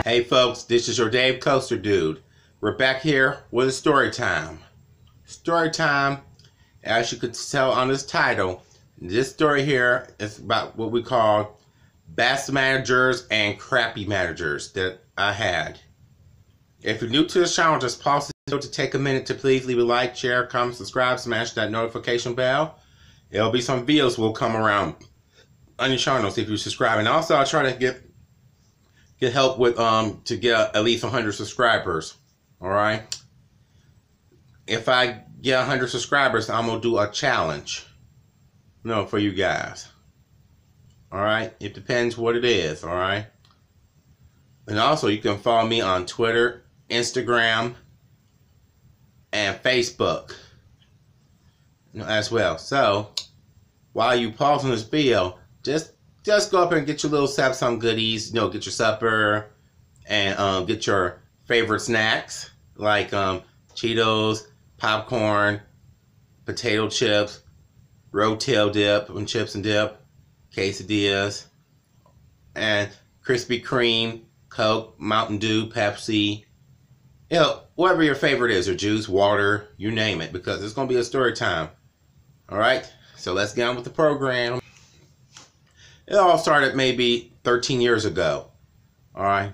Hey folks, this is your Dave Coaster Dude. We're back here with a story time. Story time, as you could tell on this title, this story here is about what we call best managers and crappy managers that I had. If you're new to this channel, just pause the video to take a minute to please leave a like, share, comment, subscribe, smash that notification bell. There'll be some videos will come around on your channel if you subscribe. And also I'll try to get help with to get at least 100 subscribers. Alright? If I get 100 subscribers, I'm gonna do a challenge. For you guys. Alright? It depends what it is, alright? And also you can follow me on Twitter, Instagram, and Facebook as well. So while you pausing this video, just go up and get your little some goodies, get your supper, and get your favorite snacks like Cheetos, popcorn, potato chips, rotel dip and chips and dip, quesadillas, and Krispy Kreme, Coke, Mountain Dew, Pepsi, whatever your favorite is, or juice, water, you name it, because it's gonna be a story time. All right, so let's get on with the program. It all started maybe 13 years ago, all right,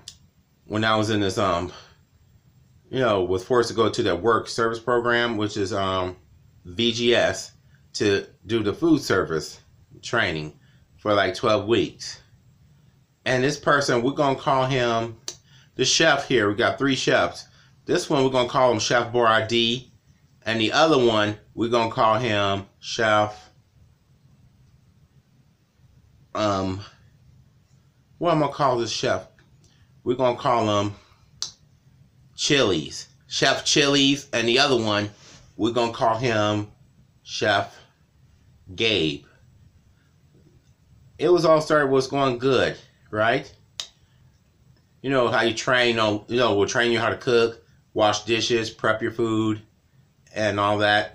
when I was in this, was forced to go to that work service program, which is VGS, to do the food service training for like 12 weeks. And this person, we're going to call him the chef here. We got 3 chefs. This one, we're going to call him Chef Boyardee. And the other one, we're going to call him Chef... what am I gonna call this chef? We're gonna call him Chili's, Chef Chili's, and the other one we're gonna call him Chef Gabe. It was going good, right? You know how you train on, we'll train you how to cook, wash dishes, prep your food, and all that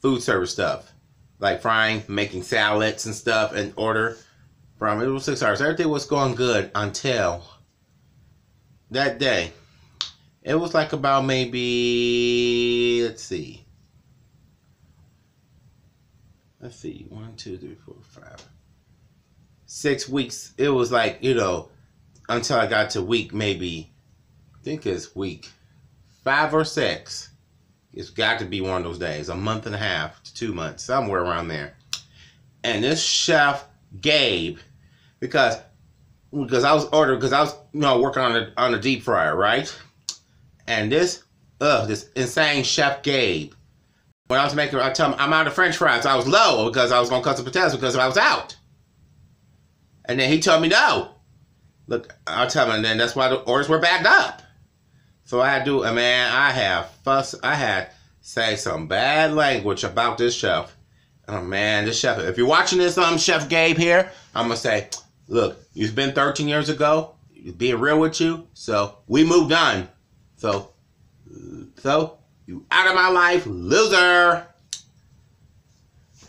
food service stuff. Like frying, making salads and stuff, and order from, it was 6 hours. Everything was going good until that day. It was like about maybe, let's see, 1, 2, 3, 4, 5, 6 weeks. It was like, until I got to week maybe, I think it's week 5 or 6. It's got to be one of those days, a month and a half to 2 months, somewhere around there. And this Chef Gabe, because I was working on the deep fryer, right? And this insane Chef Gabe, when I was making, I tell him I'm out of French fries. I was low because I was gonna cut some potatoes because I was out. And then he told me no. Look, I'll tell him, and then that's why the orders were backed up. So I had to, I had say some bad language about this chef. Oh man, this chef, if you're watching this, Chef Gabe here, I'm gonna say, look, you've been 13 years ago, being real with you, so we moved on. So you out of my life, loser.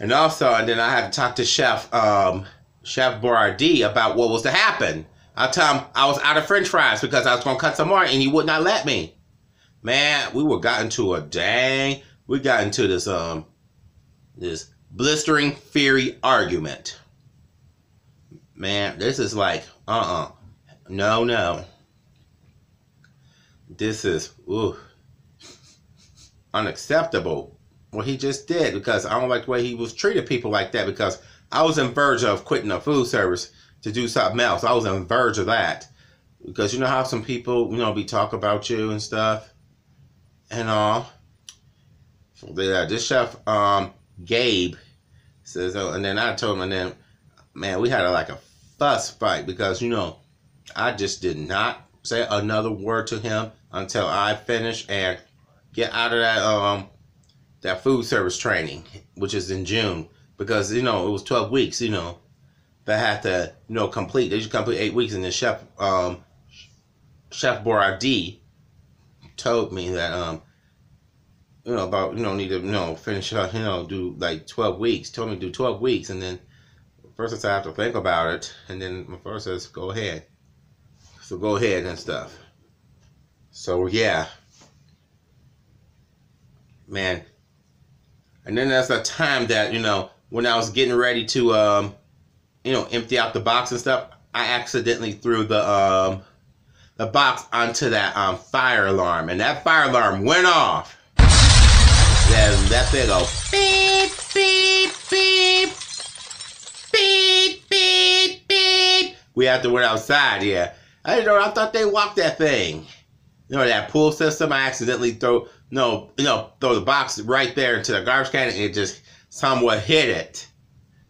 And then I had to talk to Chef Boyardee about what was to happen. I tell him I was out of French fries because I was gonna cut some more, and he would not let me. Man, we got into this blistering fiery argument. Man, this is like, no. This is, unacceptable what he just did, because I don't like the way he was treating people like that, because I was in verge of quitting the food service to do something else. I was on verge of that, because you know how some people, be talk about you and stuff and all. So this Chef Gabe says, and then I told him, and then man, we had a fuss fight, because I just did not say another word to him until I finished and get out of that food service training, which is in June, because it was 12 weeks, that had to, complete. They should complete 8 weeks, and then Chef Boyardee told me that about need to finish up, do like 12 weeks. Told me to do 12 weeks, and then first I said I have to think about it, and then my first says go ahead. So go ahead and stuff. So yeah, man. And then there's a time that, when I was getting ready to empty out the box and stuff, I accidentally threw the box onto that fire alarm, and that fire alarm went off. Then that thing go beep beep beep beep beep beep. We had to went outside. Yeah, I thought they locked that thing. That pool system. I accidentally throw the box right there into the garbage can, and it just somewhat hit it.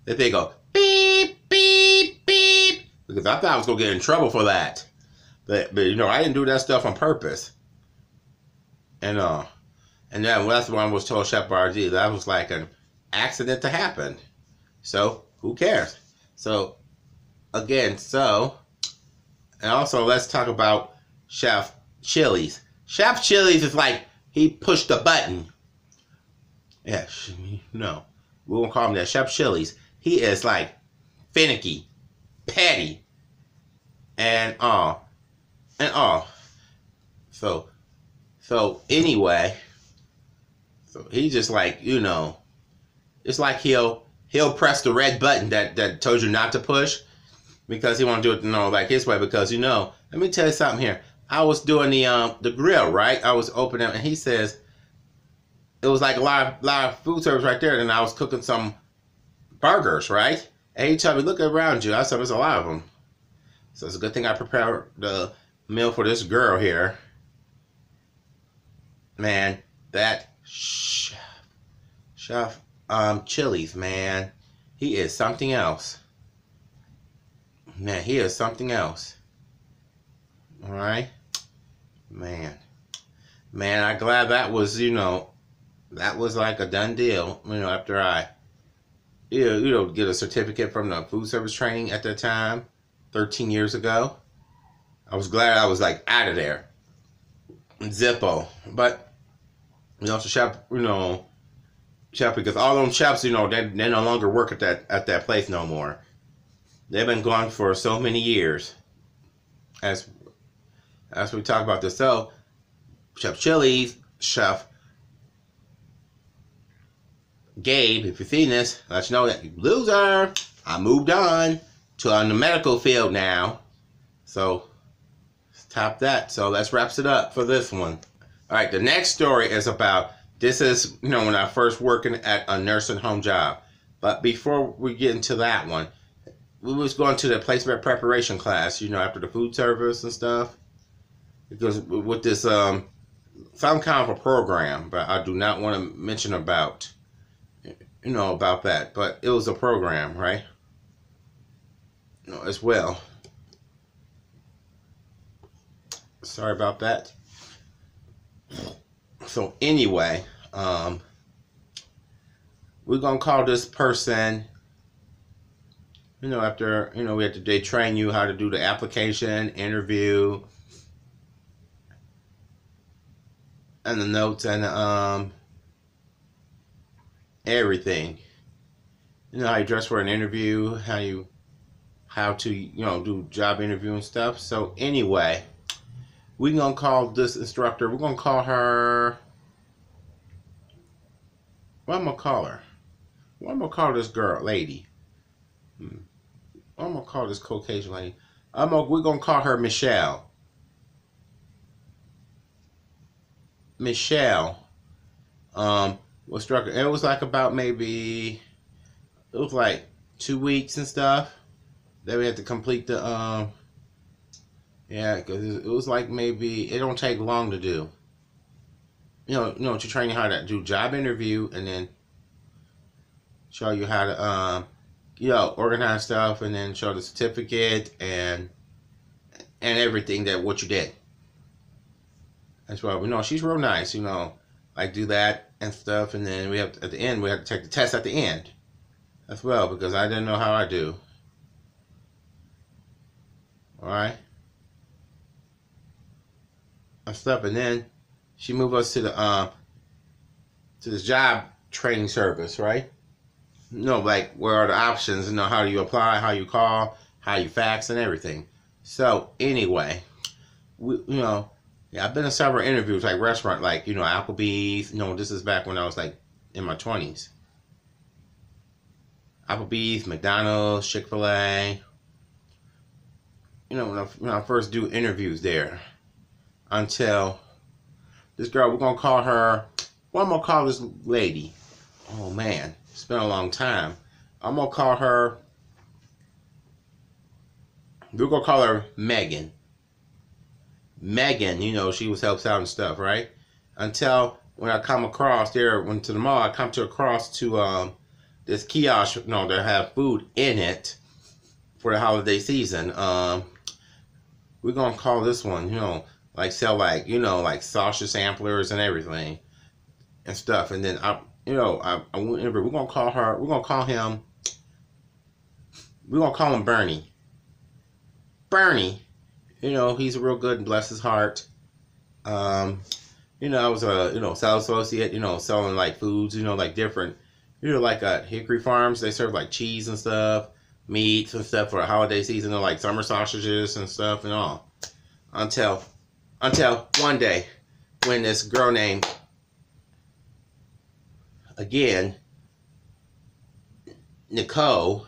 That thing go beep beep beep, because I thought I was gonna get in trouble for that. But I didn't do that stuff on purpose. And then that's when I was told Chef RG that was like an accident to happen. So who cares? So again, and also let's talk about Chef Chili's. Chef Chili's is like he pushed a button. Yeah, no, we won't call him that. Chef Chili's. He is like finicky, petty, and all. So anyway, so he just like, it's like he'll press the red button that told you not to push, because he want to do it, like his way, because let me tell you something here. I was doing the grill, right? I was opening it, and he says it was like a lot of food service right there, and I was cooking some burgers, right? And he told me, look around you. I said, there's a lot of them. So it's a good thing I prepared the meal for this girl here. Man, that chef Chili's, man, he is something else. Man, he is something else. All right, man, I'm glad that was that was like a done deal. After I get a certificate from the food service training at that time, 13 years ago. I was glad I was like out of there. Zippo. But so chef, chef, because all them chefs, they no longer work at that place no more. They've been gone for so many years. As we talk about this, so Chef Chili's, Chef Gabe, if you've seen this, let you know that you loser. I moved on the medical field now. So top that. So let's wrap it up for this one. All right, the next story is about, this is, when I first working at a nursing home job. But before we get into that one, we was going to the placement preparation class, after the food service and stuff. Because with this, some kind of a program, but I do not want to mention about, about that. But it was a program, right? As well. Sorry about that. So anyway, we're gonna call this person, after they train you how to do the application, interview, and the notes, and everything. How you dress for an interview, how to do job interview and stuff. So anyway, we're gonna call this instructor, we're gonna call her, what am I gonna call her? What am I gonna call this lady? What am I gonna call this Caucasian lady? We're gonna call her Michelle. Michelle. Was struck. It was like about maybe, it was like 2 weeks and stuff that we had to complete the yeah, because it was like, maybe it don't take long to do. To train you how to do job interview, and then show you how to organize stuff, and then show the certificate and everything that what you did. That's why she's real nice. Like do that and stuff, and then at the end we have to take the test at the end as well, because I didn't know how I do. All right. And stuff, and then she moved us to the job training service, right? Like where are the options? How do you apply, how you call, how you fax, and everything. So anyway, yeah, I've been in several interviews, like restaurant, like, Applebee's. This is back when I was like in my 20s. Applebee's, McDonald's, Chick-fil-A. When I first do interviews there, until this girl, we're gonna call her. What I'm gonna call this lady? Oh man, it's been a long time. I'm gonna call her. We're gonna call her Megan. Megan, she was helps out and stuff, right? Until when I come across there, went to the mall, I come across to this kiosk, that have food in it for the holiday season. We're gonna call this one, like sell like sausage samplers and everything and stuff. And then we're gonna call her. We're gonna call him. We're gonna call him Bernie. Bernie, he's real good and bless his heart. I was a sales associate, selling like foods, like different, like at Hickory Farms, they serve like cheese and stuff, meats and stuff for the holiday season, like summer sausages and stuff and all. Until one day when this girl named, again, Nicole,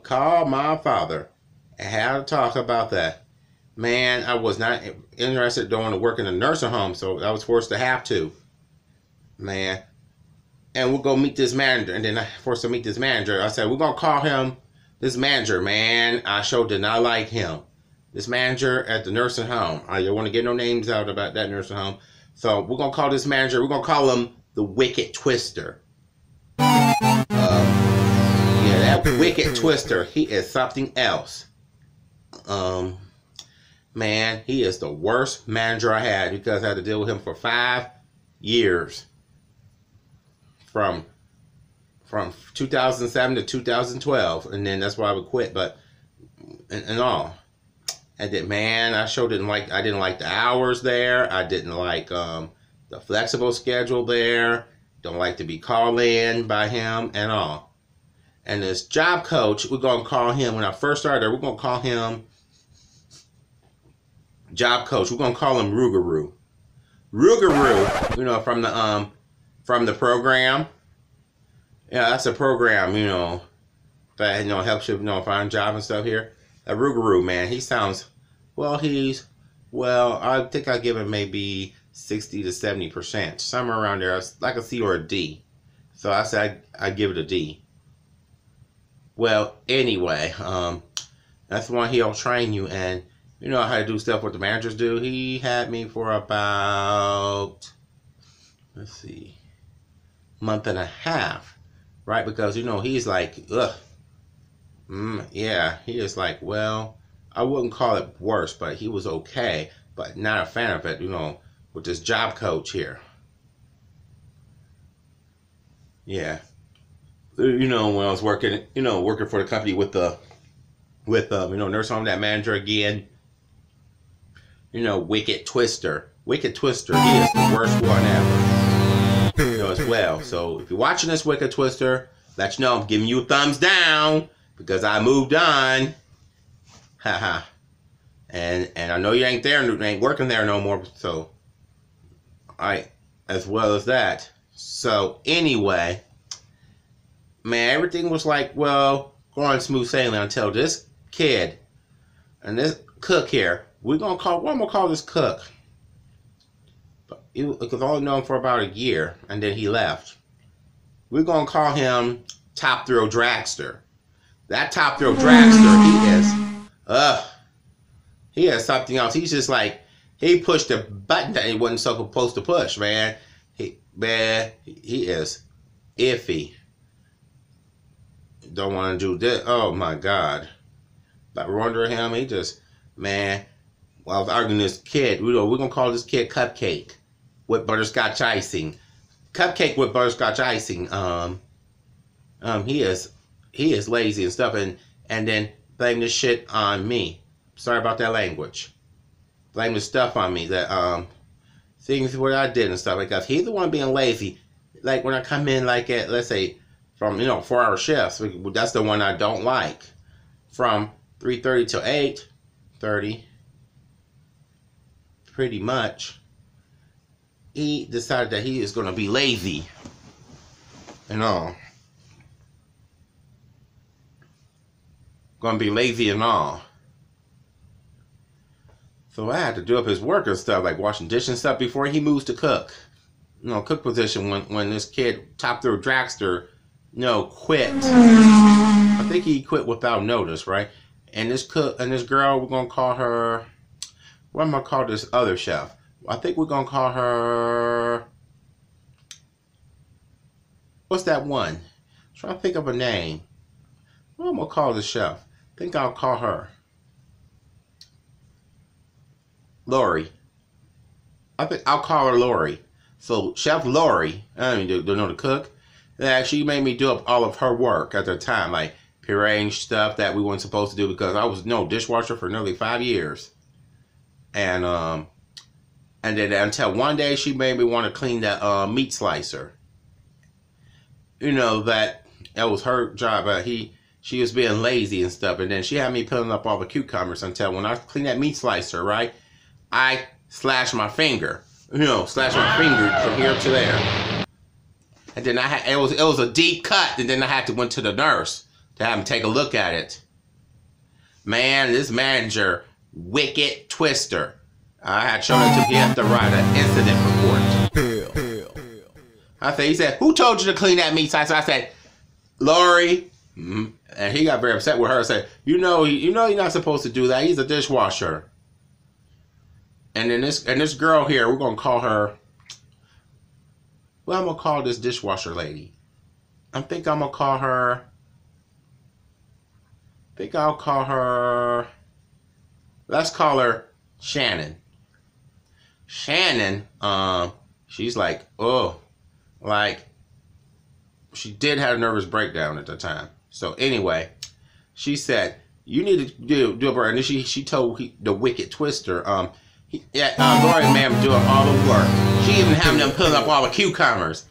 called my father and had to talk about that. Man, I was not interested in going to work in a nursing home, so I was forced to have to. Man. And we'll go meet this manager, and then I forced to meet this manager. I said, we're going to call him this manager, man. I sure did not like him. This manager at the nursing home. I don't want to get no names out about that nursing home. So we're going to call this manager, we're going to call him the Wicked Twister. That Wicked Twister, he is something else. Man, he is the worst manager I had because I had to deal with him for 5 years. From 2007 to 2012. And then that's why I would quit, but, and all. And then, man, I didn't like the hours there. I didn't like the flexible schedule there. Don't like to be called in by him and all. And this job coach, we're going to call him, when I first started, we're going to call him job coach. We're going to call him Rougarou. Rougarou, from the program. Yeah, that's a program, that, helps you, find a job and stuff here. That Rougarou, man, he sounds, I think I give him maybe 60 to 70%. Somewhere around there, like a C or a D. So I said I'd give it a D. Well, anyway, that's the one he'll train you, and how to do stuff what the managers do. He had me for about, month and a half, right? Because he's like, yeah, he is like, I wouldn't call it worse, but he was okay, but not a fan of it, with this job coach here. Yeah. When I was working, working for the company with nurse home, that manager again, Wicked Twister. Wicked Twister, he is the worst one ever. As well. So if you're watching this, Wicked Twister, let you know I'm giving you a thumbs down because I moved on. Haha. And I know you ain't working there no more. So, alright, as well as that. So anyway, man, everything was like, going smooth sailing until this kid and this cook here. I'm gonna call this cook. Because I only known him for about a year, and then he left. We're gonna call him Top Thrill Dragster. That Top Thrill Dragster, he is something else. He's just like, he pushed a button that he wasn't supposed to push, man. He is iffy. Don't want to do this. Oh my God. But we're under him. He just, man. While I was arguing this kid, we're gonna call this kid Cupcake with butterscotch icing. Cupcake with butterscotch icing. He is lazy and stuff, and then blame this shit on me. Sorry about that language. Blame the stuff on me that things what I did and stuff, because he's the one being lazy. Like when I come in, like at, let's say, from 4-hour shifts, that's the one I don't like. From 3:30 to 8:30. pretty much, he decided that he is going to be lazy and all. Going to be lazy and all. So I had to do up his work and stuff, like washing dishes and stuff before he moves to cook. Cook position when this kid, top through dragster, quit. I think he quit without notice, right? And this girl, we're gonna call her. What am I gonna call this other chef? I think we're gonna call her. What's that one? I'm trying to think of a name. What am I gonna call the chef? I think I'll call her Lori. I think I'll call her Lori. So Chef Lori, I don't know the cook. She made me do up all of her work at the time, like pureeing stuff that we weren't supposed to do because I was dishwasher for nearly 5 years. And then until one day she made me want to clean that meat slicer. That was her job. She was being lazy and stuff, and then she had me peeling up all the cucumbers until when I cleaned that meat slicer, right, I slashed my finger. Slashed my finger from here to there. And then it was a deep cut, and then I had to went to the nurse to have him take a look at it. Man, this manager, wicked twister. I had shown it to him. He had to write an incident report. He said, who told you to clean that meat slicer? I said, Lori. And he got very upset with her and said, you know you're not supposed to do that. He's a dishwasher. And then this girl here, we're gonna call her. Well, I'm gonna call this dishwasher lady. I think I'm gonna call her. I'll call her. Let's call her Shannon. Shannon, she's like, she did have a nervous breakdown at the time. So anyway, she said, you need to do a bird. And then she told the wicked twister, Lori ma'am doing all the work. She even having them pulling up all the cucumbers.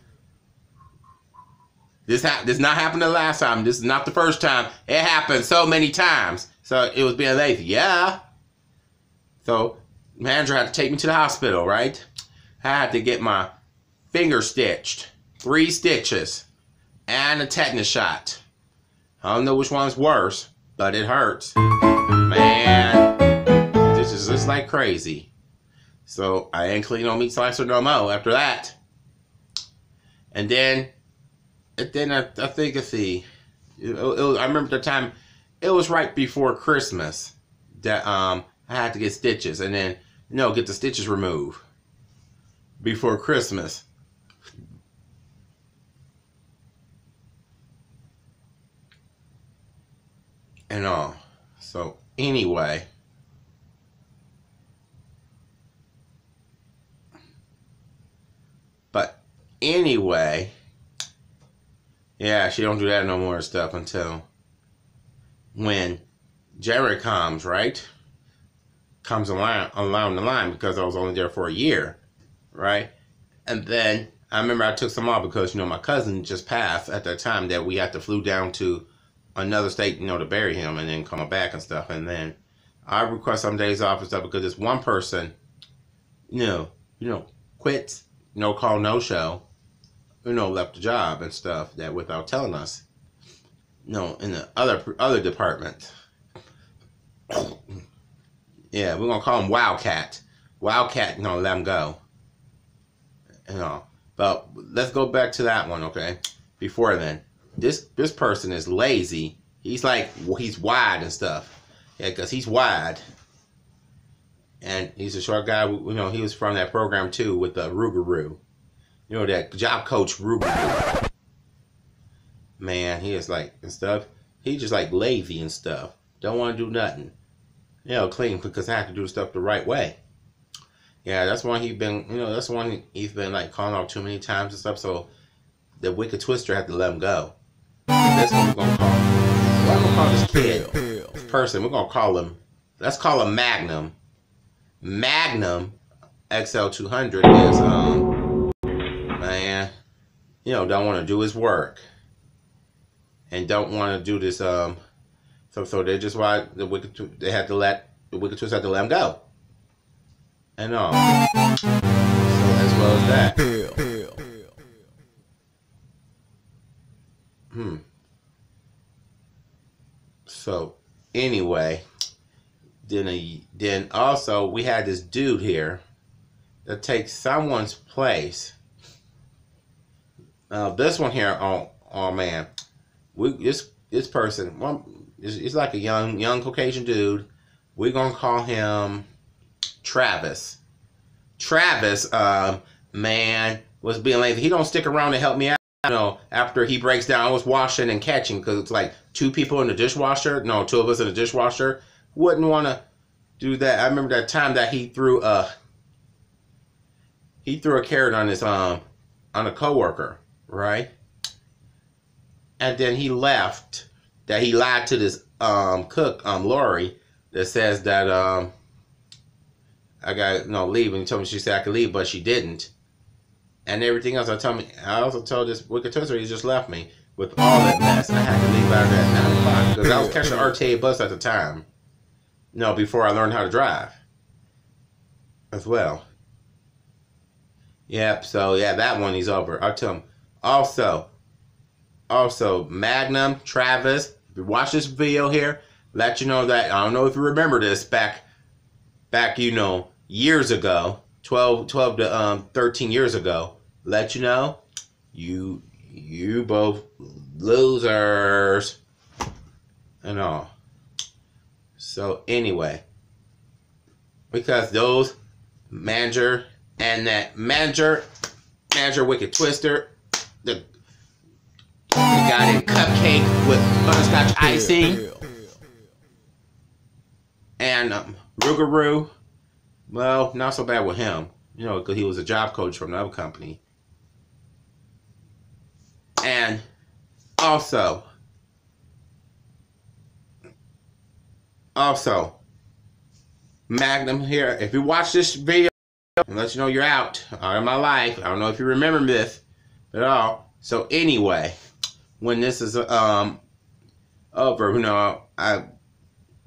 This not happened the last time. This is not the first time. It happened so many times. So it was being lazy. Yeah. So manager had to take me to the hospital, right? I had to get my finger stitched. 3 stitches. And a tetanus shot. I don't know which one's worse, but it hurts. Man, this is just like crazy. So I ain't clean on meat slicer no more after that. And then I think I remember the time, it was right before Christmas that I had to get stitches and then get the stitches removed before Christmas. And all. So anyway, yeah, she don't do that no more stuff until when Jerry comes, right? Comes along the line because I was only there for a year, right? And then I remember I took some off because my cousin just passed at that time that we had to flew down to another state, to bury him and then come back and stuff. And then I request some days off and stuff because this one person, quits, no call, no show, left the job and stuff that without telling us, in the other department. Yeah, we're gonna call him Wildcat. Wildcat, let him go. But let's go back to that one, okay? Before then. This person is lazy. He's he's wide and stuff. Yeah, because he's wide. And he's a short guy. He was from that program too with the Rougarou. That job coach Rougarou. Man, he is and stuff. He's just lazy and stuff. Don't want to do nothing. Clean because I have to do stuff the right way. Yeah, that's one he's been, calling out too many times and stuff. So the wicked twister had to let him go. That's what we're gonna call him. What I'm gonna call this kid, this person, we're gonna call him. Let's call him Magnum. Magnum XL200 is man, don't want to do his work and don't want to do this so they just why the wicked twist had to let him go. and all. So as well as that. So anyway, then also we had this dude here that takes someone's place. This one here, oh man, this person, well, he's like a young Caucasian dude. We're gonna call him Travis. Travis, man, was being lazy. He don't stick around to help me out. You know, after he breaks down, I was washing and catching because it's like two people in the dishwasher. No, two of us in the dishwasher. Wouldn't want to do that. I remember that time that he threw a carrot on his on a coworker, right? And then he left. That he lied to this cook, Lori, that says that I got leave, and he told me she said I could leave, but she didn't. And everything else, I also told this wicked twister he just left me with all that mess, and I had to leave out at 9 o'clock because I was catching the RTA bus at the time. Before I learned how to drive as well. Yep. So yeah, that one he's over. I'll tell him. Also, Magnum, Travis. If you watch this video here, let you know that I don't know if you remember this back years ago, 12 to 13 years ago. Let you know, you both losers and all. So anyway, because those manager wicked twister, the guy in cupcake with butterscotch icing, and Rougarou, well, not so bad with him, because he was a job coach from another company. And also, Magnum here, if you watch this video, and let you know you're out of my life. I don't know if you remember this at all. So anyway, when this is over, I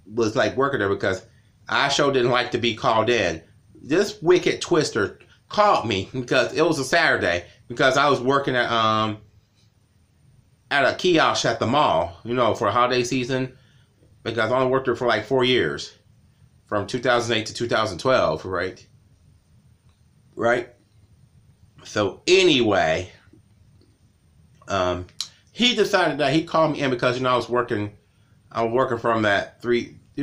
was like working there because I sure didn't like to be called in. This wicked twister called me because it was a Saturday because I was working at a kiosk at the mall, for a holiday season, because I only worked there for like 4 years, from 2008 to 2012, right? So anyway, he decided that he called me in because I was working from that 3:30 to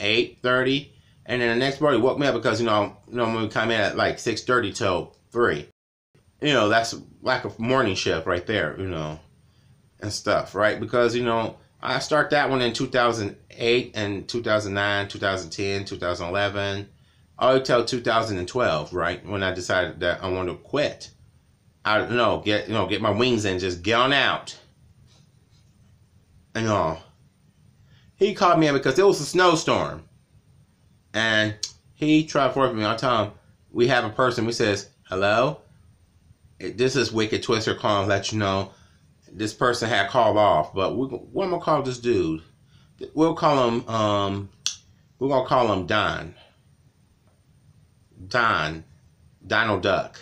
8:30, and then the next morning he woke me up because when we come in at like 6:30 till 3. That's like a morning shift right there, and stuff, right? Because, I start that one in 2008 and 2009, 2010, 2011, all until 2012, right? When I decided that I wanted to quit. I don't know, get my wings in, just get on out. And all. He called me in because it was a snowstorm. And he tried to force me. I tell him, we have a person. He says, hello? This is Wicked Twister calling to let you know this person had called off. But we're going to call this dude. We'll call him, we're going to call him Don. Donald Duck.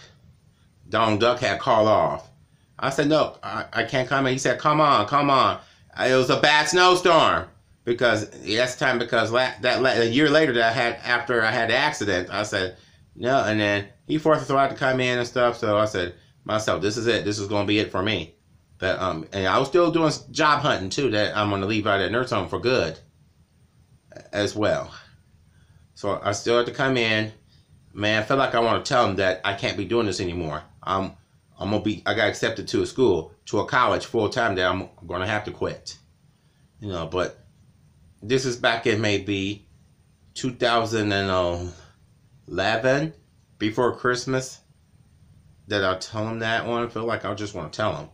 Donald Duck had called off. I said, no, I can't come in. He said, come on. It was a bad snowstorm. Because that's the time, because a year later after I had the accident, I said, no, and then he forced us all to come in and stuff, so I said, myself, this is it. This is going to be it for me. But, and I was still doing job hunting, too, that I'm going to leave out of that nurse home for good as well. So I still had to come in. Man, I feel like I want to tell him that I can't be doing this anymore. I got accepted to a college full time that I'm going to have to quit. But this is back in maybe 2011, before Christmas, that I'll tell him that one. I feel like I just want to tell him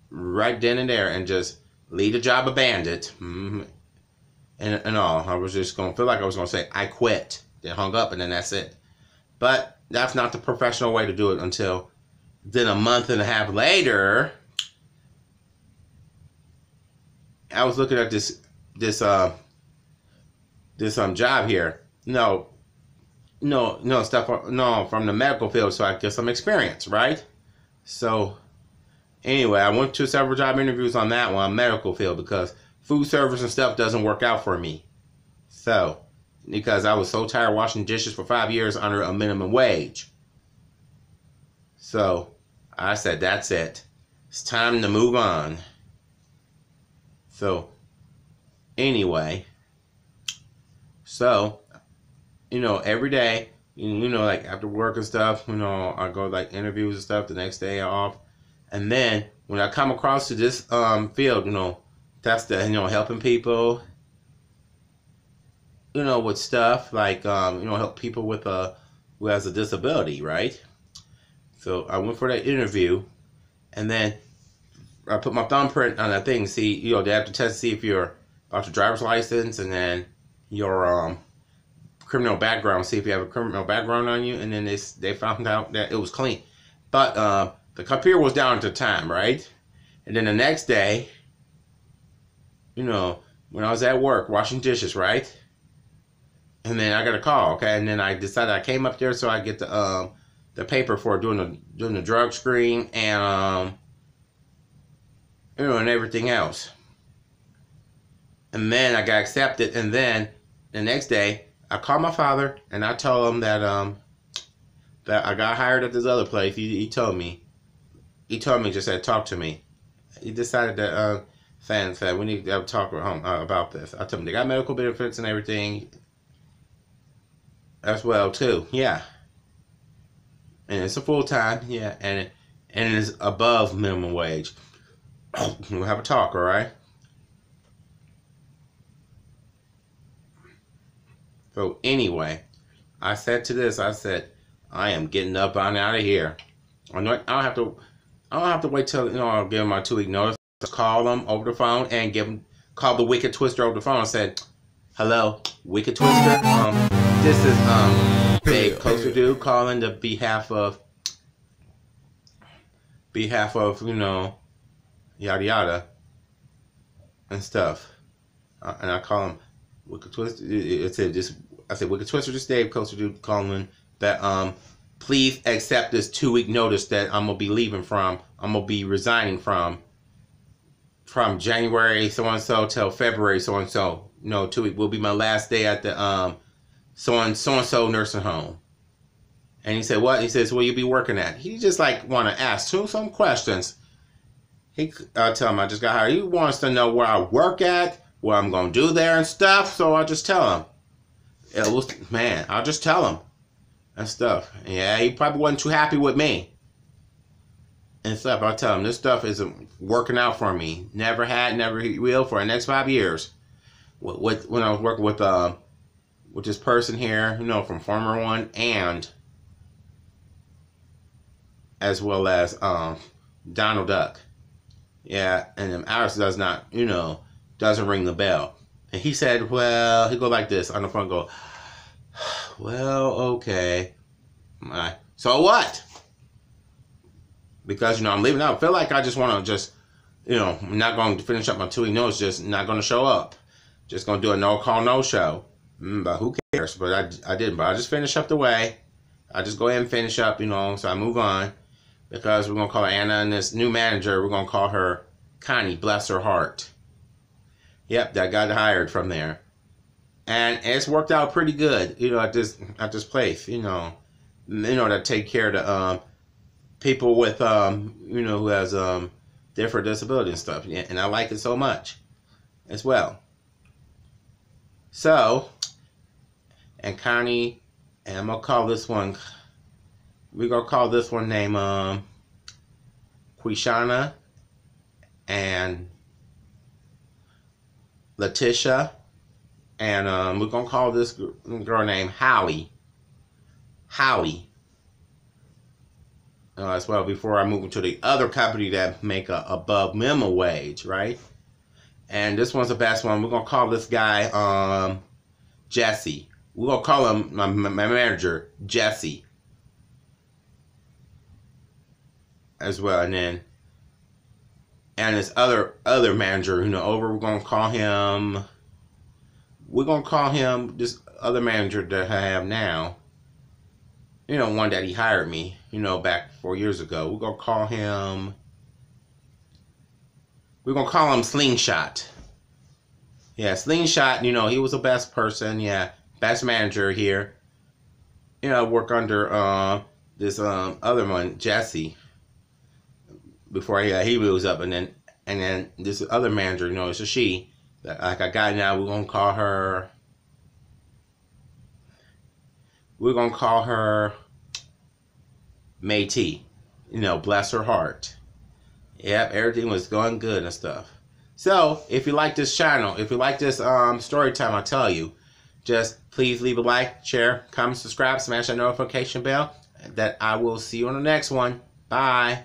right then and there and just leave the job abandoned. And all. I was just going to feel like I was going to say, I quit. Then hung up, and then that's it. But that's not the professional way to do it until then a month and a half later, I was looking at this job here, no, no stuff, no, from the medical field, so I get some experience, right? So anyway, I went to several job interviews on that one, medical field, because food service and stuff doesn't work out for me. So, because I was so tired washing dishes for 5 years under a minimum wage. So, I said, that's it. It's time to move on. So, anyway, so, every day, like after work and stuff, I go like interviews and stuff the next day off. And then when I come across to this field, that's the, helping people, with stuff like, help people with who has a disability, right? So I went for that interview, and then I put my thumbprint on that thing. See, they have to test to see if you're about your driver's license, and then your criminal background, see if you have a criminal background on you, and then they found out that it was clean. But the computer was down at the time, right? And then the next day, when I was at work washing dishes, right? And then I got a call, okay? And then I decided I came up there so I get the paper for doing the drug screen and and everything else. And then I got accepted, and then the next day I called my father and I told him that I got hired at this other place. He told me just said talk to me. He decided that said we need to have a talk with him about this. I told him they got medical benefits and everything as well too. Yeah. And it's a full time, yeah, and it is above minimum wage. We'll have a talk, all right? So anyway, I said I am getting up on out of here. I don't have to wait till I'll give them my 2-week notice. Just call them over the phone and call the Wicked Twister over the phone and said, "Hello, Wicked Twister. This is Dave Coaster Dude calling to behalf of yada yada and stuff." And I call him Wicked Twister. I said Wicked Twister, this Dave Coaster Dude calling that please accept this 2-week notice that I'm gonna be leaving from. I'm gonna be resigning from January so and so till February so and so. 2 weeks will be my last day at the so and so nursing home. And he said, what? He says, where you be working at? He just like want to ask some questions. I tell him I just got hired. He wants to know where I work at, what I'm gonna do there and stuff. So I just tell him. I'll just tell him and stuff. Yeah, he probably wasn't too happy with me and stuff. I tell him this stuff isn't working out for me. Never had, never will for the next 5 years. When I was working with this person here, from Formula One, and as well as Donald Duck. Yeah, and ours does not, doesn't ring the bell. And he said, well, he go like this on the phone, go, well, okay. So what? Because, I'm leaving out. I feel like I just want to I'm not going to finish up my 2-week notice, just not going to show up. Just going to do a no-call, no-show. But who cares? But I didn't. But I just finish up the way. I just go ahead and finish up, so I move on. Because we're going to call Anna, and this new manager, we're going to call her Connie, bless her heart. Yep, that got hired from there. And it's worked out pretty good, at this place, that take care of the people with, who has different disabilities and stuff. Yeah, and I like it so much as well. So, and Connie, and I'm going to call this one, we're going to call this one named Quishana and Letitia. And we're going to call this girl named Holly. As well, before I move into the other company that make a above minimum wage, right? And this one's the best one. We're going to call this guy Jesse. We're going to call him, my manager, Jesse. As well. And this other manager, over, we're going to call him we're gonna call him this other manager that I have now. You know, one that he hired me, you know, back 4 years ago. We're gonna call him Slingshot. Yeah, Slingshot, you know, he was the best person, yeah, best manager here. You know, work under this other one, Jesse. Before he was up, and then this other manager, you know, it's a she. Like I got now, we're gonna call her Métis. You know, bless her heart. Yep, everything was going good and stuff. So, if you like this channel, if you like this story time, I tell you, just please leave a like, share, comment, subscribe, smash that notification bell. That I will see you on the next one. Bye.